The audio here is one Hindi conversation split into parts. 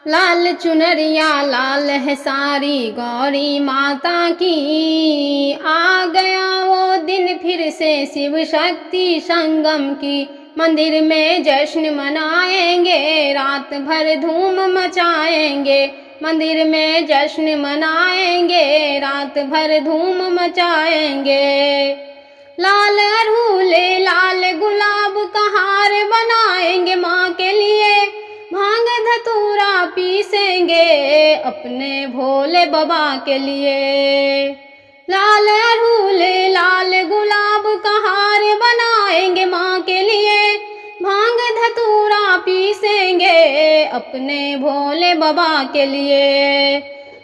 लाल चुनरिया लाल है सारी गौरी माता की। आ गया वो दिन फिर से शिव शक्ति संगम की। मंदिर में जश्न मनाएंगे, रात भर धूम मचाएंगे। मंदिर में जश्न मनाएंगे, रात भर धूम मचाएंगे। लाल अड़हुले लाल गुलाब का हार बनाएंगे माँ के लिए। भांग धतूरा पीसेंगे अपने भोले बाबा के लिए। लाल अड़हुले लाल गुलाब का हार बनाएंगे माँ के लिए। भांग धतूरा पीसेंगे अपने भोले बाबा के लिए।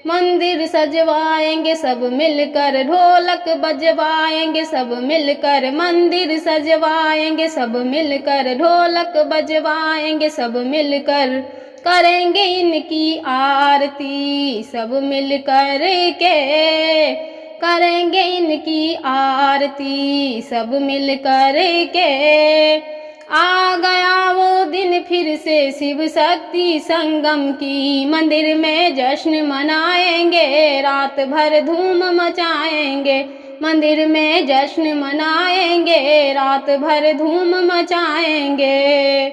मंदिर सजवाएंगे सब मिलकर, ढोलक बजवाएंगे सब मिलकर। मंदिर सजवाएंगे सब मिलकर, ढोलक बजवाएंगे सब मिलकर। करेंगे इनकी आरती सब मिलकर के। करेंगे इनकी आरती सब मिलकर के। आ गया वो दिन फिर से शिव शक्ति संगम की। मंदिर में जश्न मनाएंगे, रात भर धूम मचाएंगे। मंदिर में जश्न मनाएंगे, रात भर धूम मचाएंगे।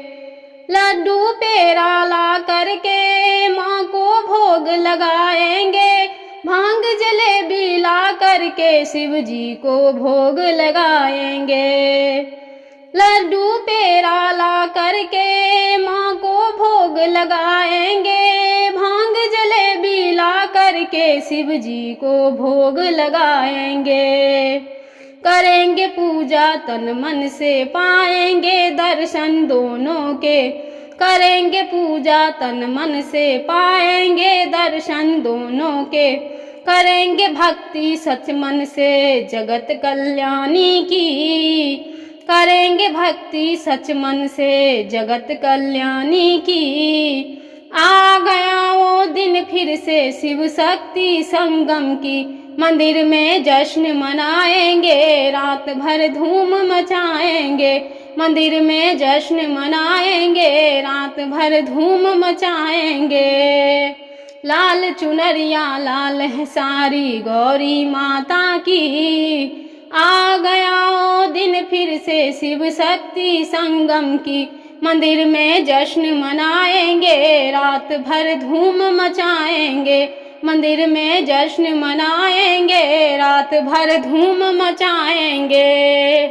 लड्डू पेड़ा ला करके माँ को भोग लगाएंगे। भांग जलेबी ला करके शिव जी को भोग लगाएंगे। लड्डू पेड़ा ला करके माँ को भोग लगाएंगे। भांग जलेबी ला करके शिव जी को भोग लगाएंगे। करेंगे पूजा तन मन से, पाएंगे दर्शन दोनों के। करेंगे पूजा तन मन से, पाएंगे दर्शन दोनों के। करेंगे भक्ति सच मन से जगत कल्याणी की। करेंगे भक्ति सच मन से जगत कल्याणी की। आ गया वो दिन फिर से शिव शक्ति संगम की। मंदिर में जश्न मनाएंगे, रात भर धूम मचाएंगे। मंदिर में जश्न मनाएंगे, रात भर धूम मचाएंगे। लाल चुनरिया लाल है सारी गौरी माता की। आ गया वो दिन फिर से शिव शक्ति संगम की। मंदिर में जश्न मनाएंगे, रात भर धूम मचाएंगे। मंदिर में जश्न मनाएंगे, रात भर धूम मचाएंगे।